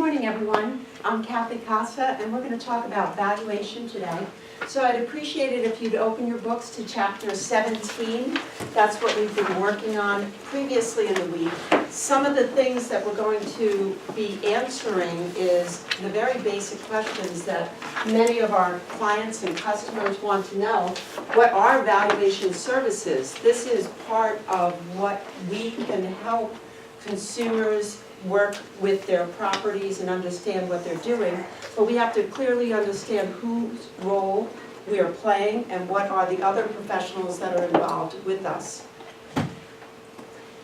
morning, everyone. I'm Kathy Casa, and we're going to talk about valuation today. So I'd appreciate it if you'd open your books to chapter 17. That's what we've been working on previously in the week. Some of the things that we're going to be answering is the very basic questions that many of our clients and customers want to know. What are valuation services? This is part of what we can help consumers work with their properties and understand what they're doing, but we have to clearly understand whose role we are playing and what are the other professionals that are involved with us.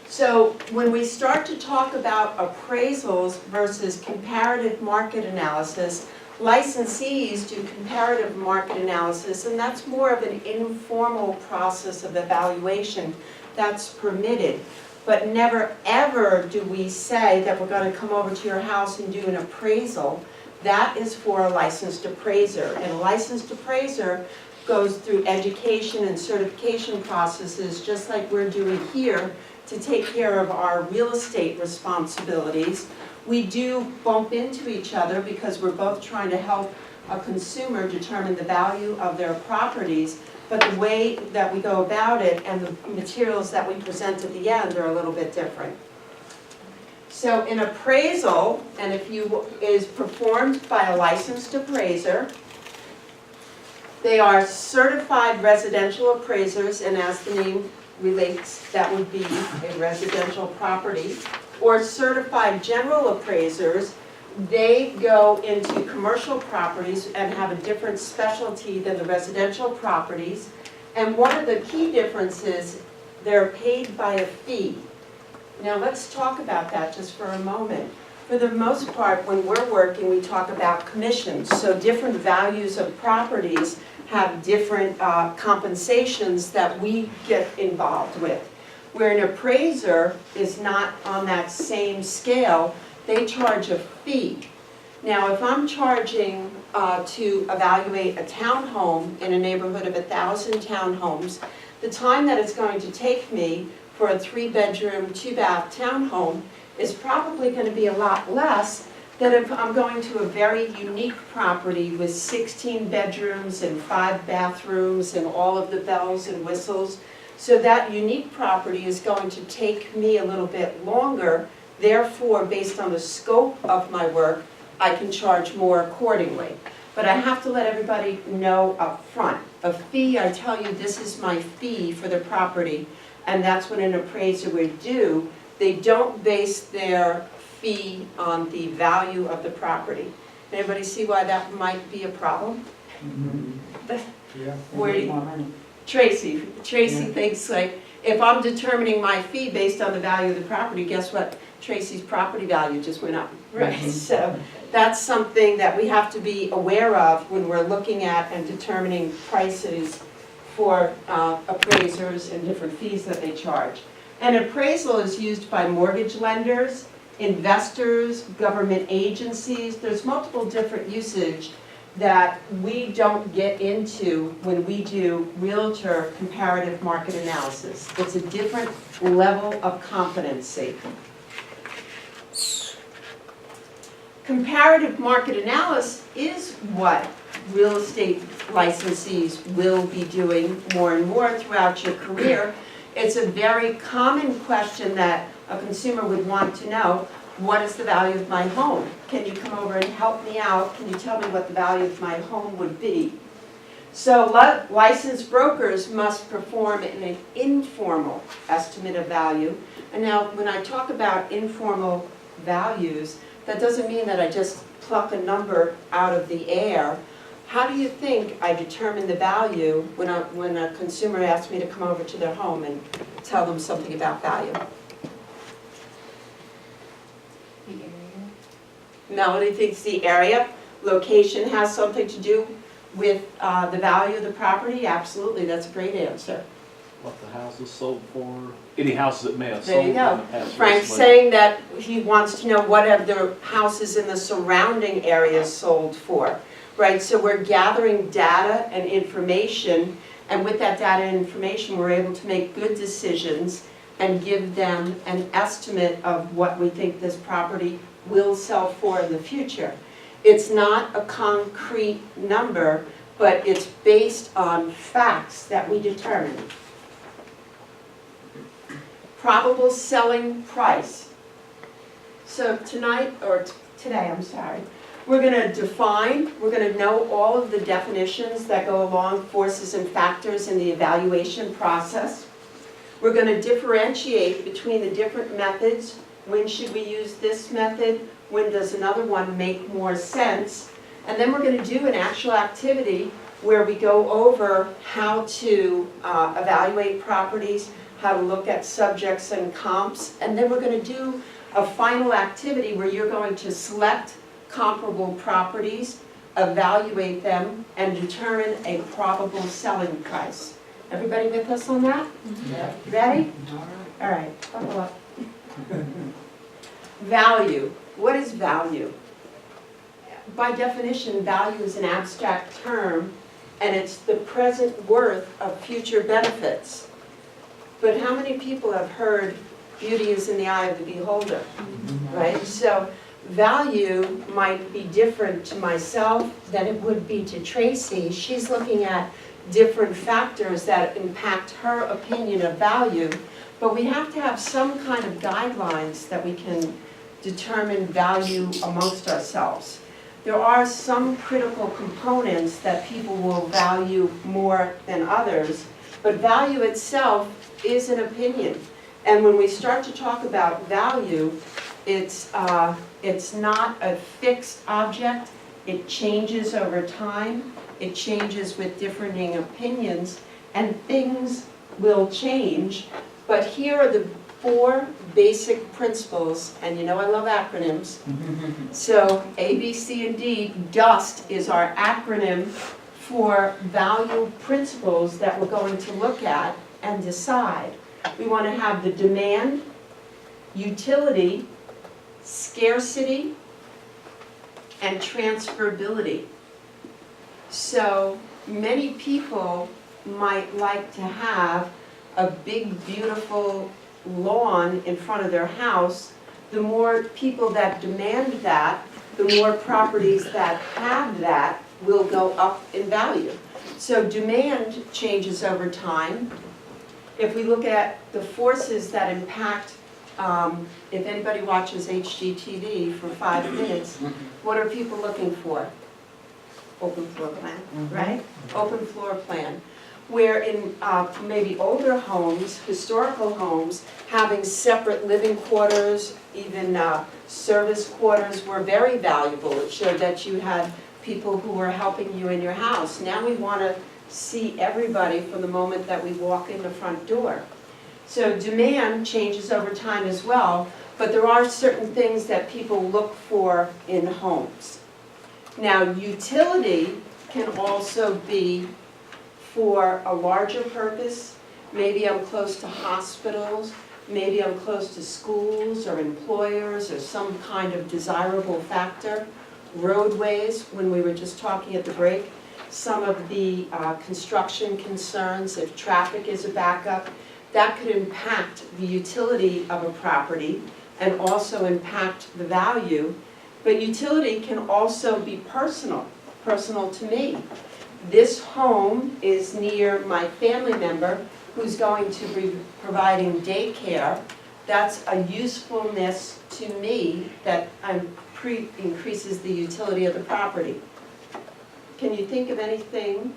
So when we start to talk about appraisals versus comparative market analysis, licensees do comparative market analysis, and that's more of an informal process of evaluation that's permitted. But never ever do we say that we're going to come over to your house and do an appraisal. That is for a licensed appraiser. And a licensed appraiser goes through education and certification processes, just like we're doing here, to take care of our real estate responsibilities. We do bump into each other because we're both trying to help a consumer determine the value of their properties. But the way that we go about it and the materials that we present at the end are a little bit different. So an appraisal, is performed by a licensed appraiser. They are certified residential appraisers, and as the name relates, that would be a residential property. Or certified general appraisers. They go into commercial properties and have a different specialty than the residential properties. And one of the key differences, they're paid by a fee. Now let's talk about that just for a moment. For the most part, when we're working, we talk about commissions. So different values of properties have different compensations that we get involved with. Where an appraiser is not on that same scale, they charge a fee. Now, if I'm charging to evaluate a townhome in a neighborhood of 1,000 townhomes, the time that it's going to take me for a 3-bedroom, 2-bath townhome is probably going to be a lot less than if I'm going to a very unique property with 16 bedrooms and 5 bathrooms and all of the bells and whistles. So that unique property is going to take me a little bit longer. Therefore, based on the scope of my work, I can charge more accordingly. But I have to let everybody know up front. A fee, I tell you, this is my fee for the property, and that's what an appraiser would do. They don't base their fee on the value of the property. Anybody see why that might be a problem? Mm-hmm. Yeah. Tracy thinks like, if I'm determining my fee based on the value of the property, guess what? Tracy's property value just went up. Right. So that's something that we have to be aware of when we're looking at and determining prices for appraisers and different fees that they charge. An appraisal is used by mortgage lenders, investors, government agencies. There's multiple different usage that we don't get into when we do realtor comparative market analysis. It's a different level of competency. Comparative market analysis is what real estate licensees will be doing more and more throughout your career. It's a very common question that a consumer would want to know. What is the value of my home? Can you come over and help me out? Can you tell me what the value of my home would be? So licensed brokers must perform an informal estimate of value. And now when I talk about informal values, that doesn't mean that I just pluck a number out of the air. How do you think I determine the value when a consumer asks me to come over to their home and tell them something about value? The area. Melody thinks the area, location has something to do with the value of the property. Absolutely, that's a great answer. What the house is sold for, any houses that may have There sold you in go. the past. Frank's recently. saying that he wants to know what have the houses in the surrounding areas sold for, right? So we're gathering data and information, and with that data and information, we're able to make good decisions and give them an estimate of what we think this property will sell for in the future. It's not a concrete number, but it's based on facts that we determine. Probable selling price. So tonight, or today, I'm sorry, we're gonna define, we're gonna know all of the definitions that go along forces and factors in the evaluation process. We're gonna differentiate between the different methods. When should we use this method? When does another one make more sense? And then we're gonna do an actual activity where we go over how to evaluate properties, how to look at subjects and comps, and then we're gonna do a final activity where you're going to select comparable properties, evaluate them, and determine a probable selling price. Everybody with us on that? Ready? All right, buckle up. Value. What is value? By definition, value is an abstract term, and it's the present worth of future benefits. But how many people have heard beauty is in the eye of the beholder, right? So value might be different to myself than it would be to Tracy. She's looking at different factors that impact her opinion of value, but we have to have some kind of guidelines that we can determine value amongst ourselves. There are some critical components that people will value more than others, but value itself is an opinion. And when we start to talk about value, it's not a fixed object. It changes over time. It changes with differing opinions, and things will change. But here are the 4 basic principles, and you know I love acronyms. So A, B, C, and D, DUST is our acronym for value principles that we're going to look at and decide. We want to have the demand, utility, scarcity, and transferability. So many people might like to have a big, beautiful lawn in front of their house. The more people that demand that, the more properties that have that will go up in value. So demand changes over time. If we look at the forces that impact, if anybody watches HGTV for 5 minutes, what are people looking for? Open floor plan, right? Open floor plan. Where in maybe older homes, historical homes, having separate living quarters, even service quarters were very valuable. It showed that you had people who were helping you in your house. Now we want to see everybody from the moment that we walk in the front door. So demand changes over time as well, but there are certain things that people look for in homes. Now, utility can also be for a larger purpose. Maybe I'm close to hospitals, maybe I'm close to schools or employers or some kind of desirable factor. Roadways, when we were just talking at the break, some of the construction concerns, if traffic is a backup, that could impact the utility of a property and also impact the value. But utility can also be personal to me. This home is near my family member who's going to be providing daycare. That's a usefulness to me that increases the utility of the property. Can you think of anything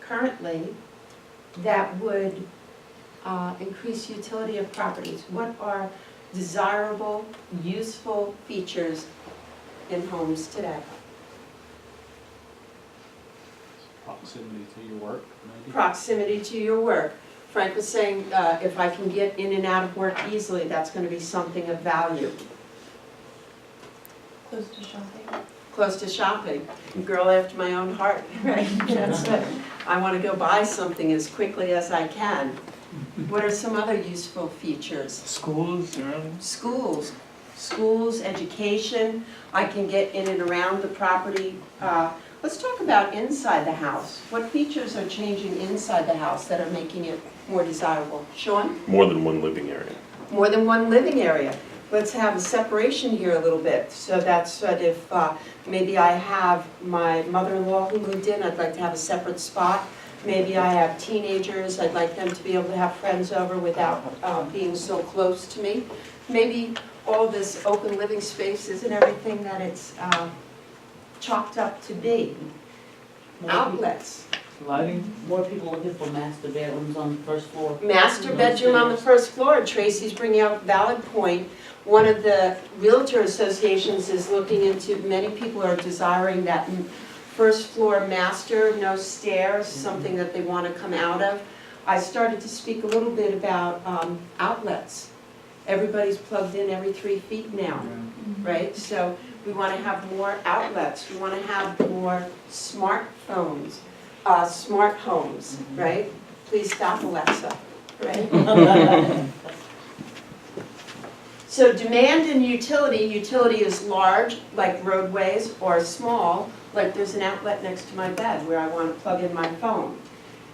currently that would increase utility of properties? What are desirable, useful features in homes today? Proximity to your work, maybe? Proximity to your work. Frank was saying if I can get in and out of work easily, that's going to be something of value. Close to shopping. Close to shopping. Girl after my own heart, right? That's it. I want to go buy something as quickly as I can. What are some other useful features? Schools, Schools, education. I can get in and around the property. Let's talk about inside the house. What features are changing inside the house that are making it more desirable? Sean? More than one living area. More than one living area. let's have a separation here a little bit. So that's what if maybe I have my mother-in-law who moved in, I'd like to have a separate spot. Maybe I have teenagers, I'd like them to be able to have friends over without being so close to me. Maybe all this open living space isn't everything that it's chalked up to be. Outlets. Lighting? More people looking for master bedrooms on the first floor. Master bedroom on the first floor. Tracy's bringing up a valid point. One of the realtor associations is looking into, many people are desiring that first floor master, no stairs, something that they want to come out of. I started to speak a little bit about outlets. Everybody's plugged in every 3 feet now, right? So we want to have more outlets. We want to have more smartphones, smart homes, right? Please stop, Alexa, right? So demand and utility, utility is large, like roadways, or small, like there's an outlet next to my bed where I want to plug in my phone.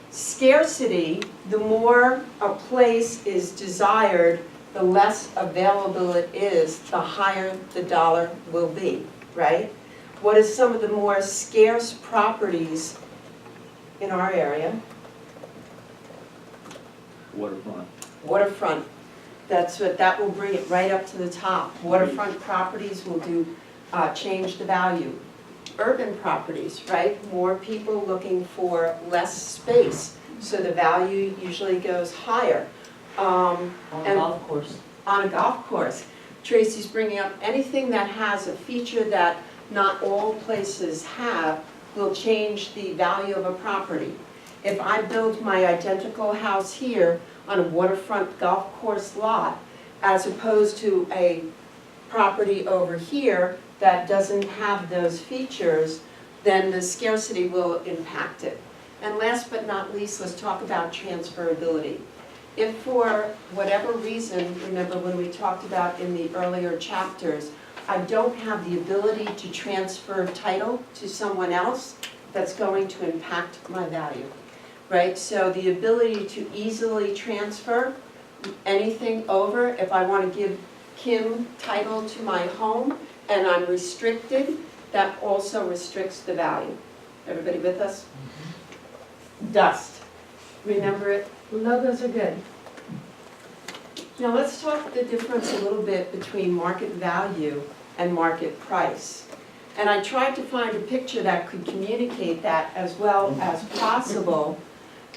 Scarcity, the more a place is desired, the less available it is, the higher the dollar will be, right? What is some of the more scarce properties in our area? Waterfront. Waterfront. That will bring it right up to the top. Waterfront properties will change the value. Urban properties, right? More people looking for less space, so the value usually goes higher. On a golf course. On a golf course. Tracy's bringing up anything that has a feature that not all places have will change the value of a property. If I build my identical house here on a waterfront golf course lot, as opposed to a property over here that doesn't have those features, then the scarcity will impact it. And last but not least, let's talk about transferability. If for whatever reason, remember when we talked about in the earlier chapters, I don't have the ability to transfer title to someone else, that's going to impact my value, right? So the ability to easily transfer anything over, if I want to give Kim title to my home and I'm restricted, that also restricts the value. Everybody with us? Dust. Remember it? Logos are good. Now let's talk the difference a little bit between market value and market price. And I tried to find a picture that could communicate that as well as possible,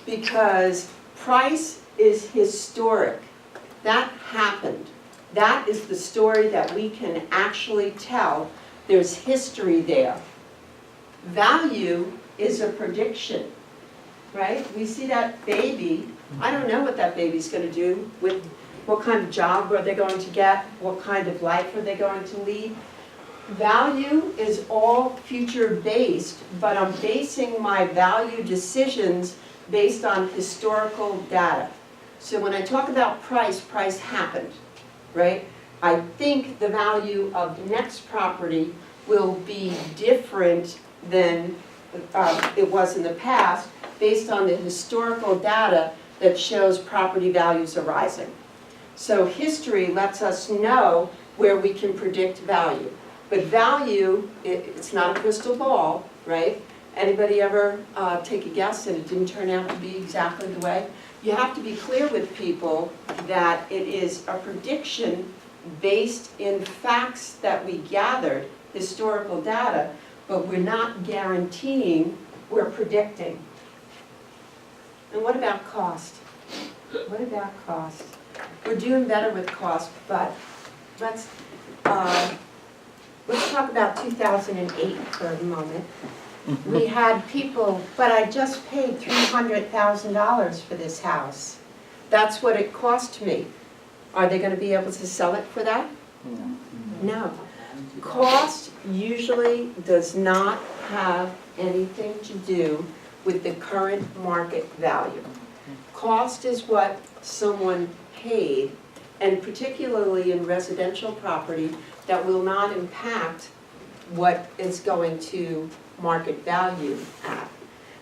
because price is historic. That happened. That is the story that we can actually tell. There's history there. Value is a prediction, right? We see that baby. I don't know what that baby's going to do, with what kind of job are they going to get, what kind of life are they going to lead. Value is all future-based, but I'm basing my value decisions based on historical data. So when I talk about price, price happened, right? I think the value of the next property will be different than it was in the past, based on the historical data that shows property values are rising. So history lets us know where we can predict value. But value, it's not a crystal ball, right? Anybody ever take a guess and it didn't turn out to be exactly the way? You have to be clear with people that it is a prediction based in facts that we gathered, historical data, but we're not guaranteeing, we're predicting. And what about cost? What about cost? We're doing better with cost, but let's talk about 2008 for a moment. We had people, but I just paid $300,000 for this house. That's what it cost me. Are they going to be able to sell it for that? No. Cost usually does not have anything to do with the current market value. Cost is what someone paid, and particularly in residential property, that will not impact what is going to market value at.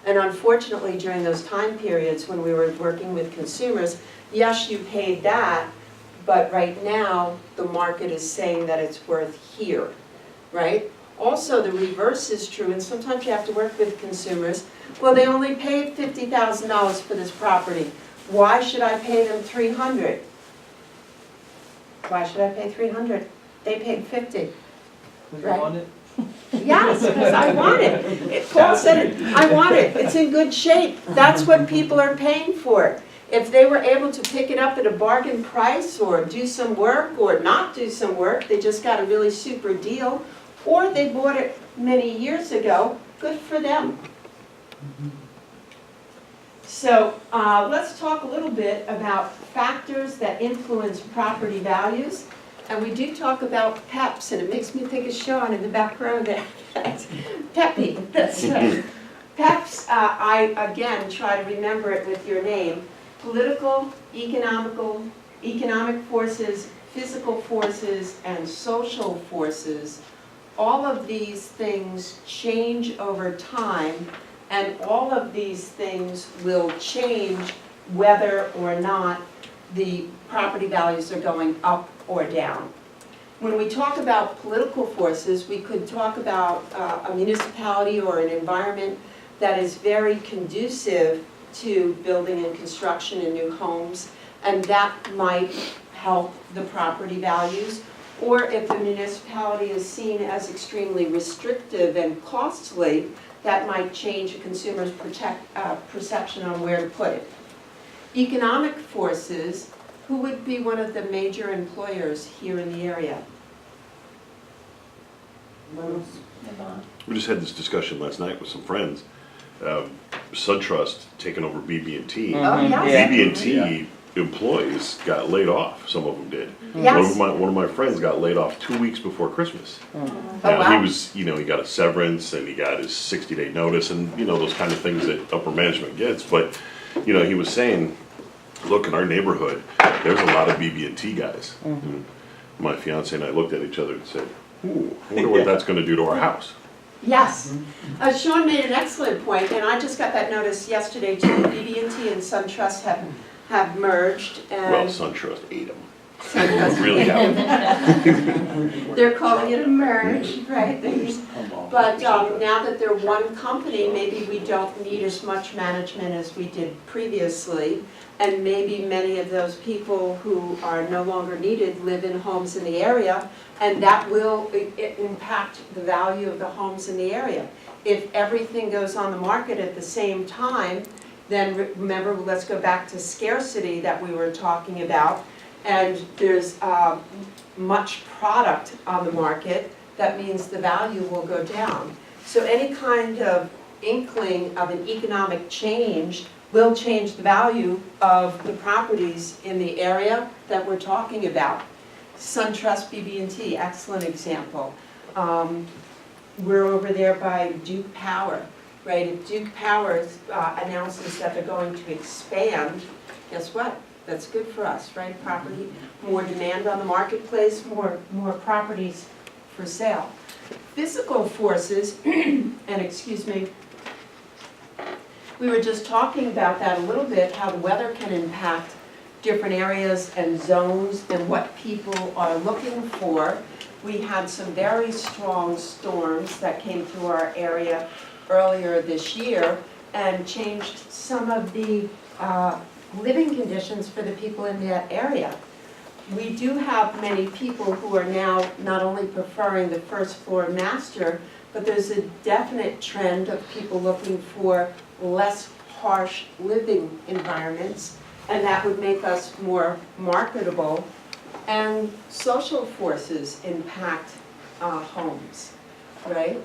And unfortunately, during those time periods when we were working with consumers, yes, you paid that, but right now, the market is saying that it's worth here, right? Also, the reverse is true, and sometimes you have to work with consumers. Well, they only paid $50,000 for this property. Why should I pay them $300,000? Why should I pay $300,000? They paid $50,000. Does Right. you want it? Yes, because I want it. Paul said it, I want it, it's in good shape. That's what people are paying for. If they were able to pick it up at a bargain price or do some work or not do some work, they just got a really super deal, or they bought it many years ago, good for them. So let's talk a little bit about factors that influence property values. And we do talk about PEPs, and it makes me think of Sean in the back row there. Peppy, that's right. PEPs, I again try to remember it with your name. Political, economic forces, physical forces, and social forces. All of these things change over time, and all of these things will change whether or not the property values are going up or down. When we talk about political forces, we could talk about a municipality or an environment that is very conducive to building and construction in new homes, and that might help the property values. Or if the municipality is seen as extremely restrictive and costly, that might change a consumer's perception on where to put it. Economic forces, who would be one of the major employers here in the area? We just had this discussion last night with some friends. SunTrust taking over BB&T. Oh, yes. BB&T employees got laid off, some of them did. Yes. One of my friends got laid off 2 weeks before Christmas. Oh, Now, wow. he was, he got a severance and he got his 60-day notice and, those kind of things that upper management gets. But, he was saying, look, in our neighborhood, there's a lot of BB&T guys. And my fiance and I looked at each other and said, ooh, I wonder what that's gonna do to our house. Yes. Sean made an excellent point, and I just got that notice yesterday too. BB&T and SunTrust have merged, Well, and SunTrust ate them. SunTrust. Really out. They're calling it a merge, right? But now that they're one company, maybe we don't need as much management as we did previously. And maybe many of those people who are no longer needed live in homes in the area, and that will impact the value of the homes in the area. If everything goes on the market at the same time, then remember, let's go back to scarcity that we were talking about, and there's much product on the market, that means the value will go down. So any kind of inkling of an economic change will change the value of the properties in the area that we're talking about. SunTrust BB&T, excellent example. We're over there by Duke Power, right? If Duke Power announces that they're going to expand, guess what? That's good for us, right? Property, more demand on the marketplace, more properties for sale. Physical forces, and excuse me, we were just talking about that a little bit, how the weather can impact different areas and zones and what people are looking for. We had some very strong storms that came through our area earlier this year and changed some of the living conditions for the people in that area. We do have many people who are now not only preferring the first floor master, but there's a definite trend of people looking for less harsh living environments, and that would make us more marketable. And social forces impact homes, right?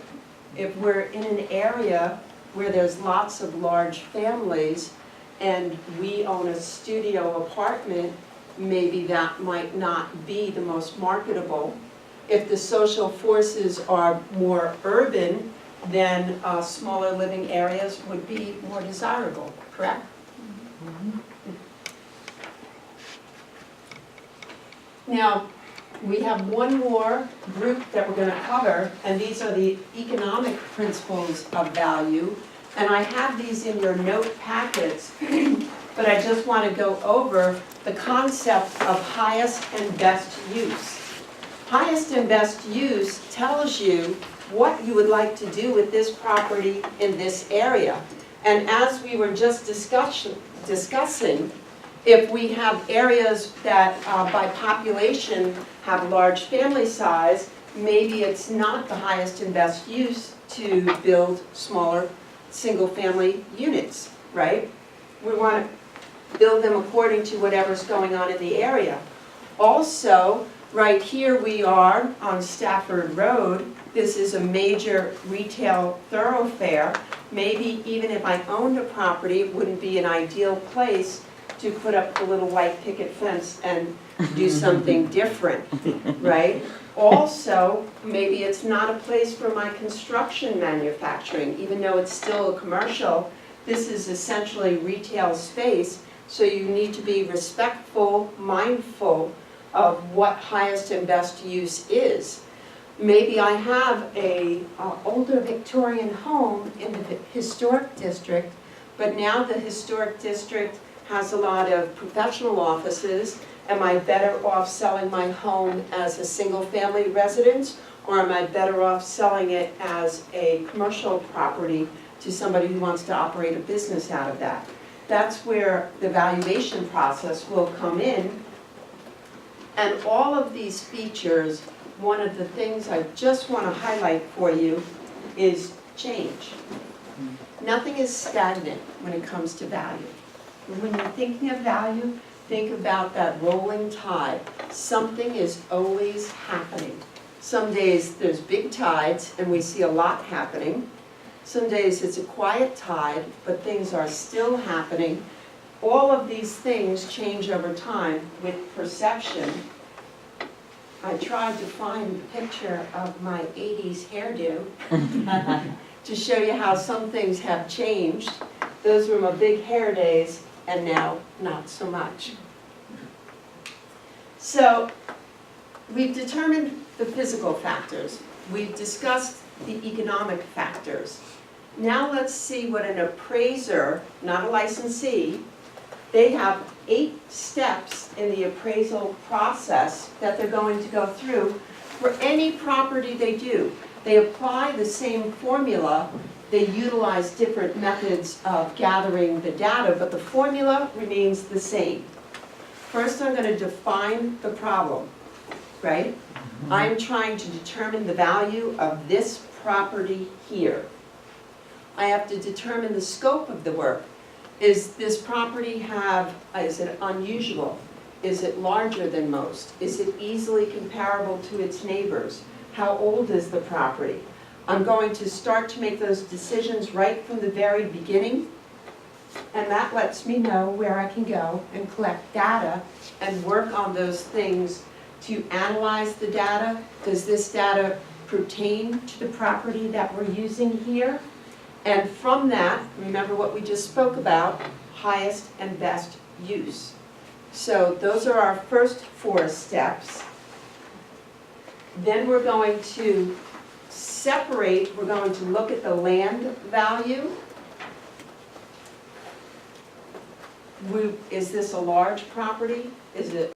If we're in an area where there's lots of large families and we own a studio apartment, maybe that might not be the most marketable. If the social forces are more urban, then smaller living areas would be more desirable, correct? Now, we have one more group that we're going to cover, and these are the economic principles of value. And I have these in your note packets. but I just want to go over the concept of highest and best use. Highest and best use tells you what you would like to do with this property in this area. And as we were just discussing, if we have areas that by population have large family size, maybe it's not the highest and best use to build smaller single-family units, right? We want to build them according to whatever's going on in the area. Also, right here we are on Stafford Road. This is a major retail thoroughfare. Maybe even if I owned a property, it wouldn't be an ideal place to put up the little white picket fence and do something different, right? Also, maybe it's not a place for my construction manufacturing, even though it's still a commercial. This is essentially retail space, so you need to be respectful, mindful of what highest and best use is. Maybe I have a older Victorian home in the historic district, but now the historic district has a lot of professional offices. Am I better off selling my home as a single-family residence, or am I better off selling it as a commercial property to somebody who wants to operate a business out of that? That's where the valuation process will come in. And all of these features, one of the things I just want to highlight for you is change. Nothing is stagnant when it comes to value. When you're thinking of value, think about that rolling tide. Something is always happening. Some days there's big tides and we see a lot happening. Some days it's a quiet tide, but things are still happening. All of these things change over time with perception. I tried to find a picture of my 80s hairdo to show you how some things have changed. Those were my big hair days, and now not so much. So we've determined the physical factors. We've discussed the economic factors. Now let's see what an appraiser, not a licensee, they have 8 steps in the appraisal process that they're going to go through for any property they do. They apply the same formula. They utilize different methods of gathering the data, but the formula remains the same. First, I'm going to define the problem, right? I'm trying to determine the value of this property here. I have to determine the scope of the work. Is this property is it unusual? Is it larger than most? Is it easily comparable to its neighbors? How old is the property? I'm going to start to make those decisions right from the very beginning, and that lets me know where I can go and collect data and work on those things to analyze the data. Does this data pertain to the property that we're using here? And from that, remember what we just spoke about, highest and best use. So those are our first 4 steps. Then we're going to separate, we're going to look at the land value. Is this a large property? Is it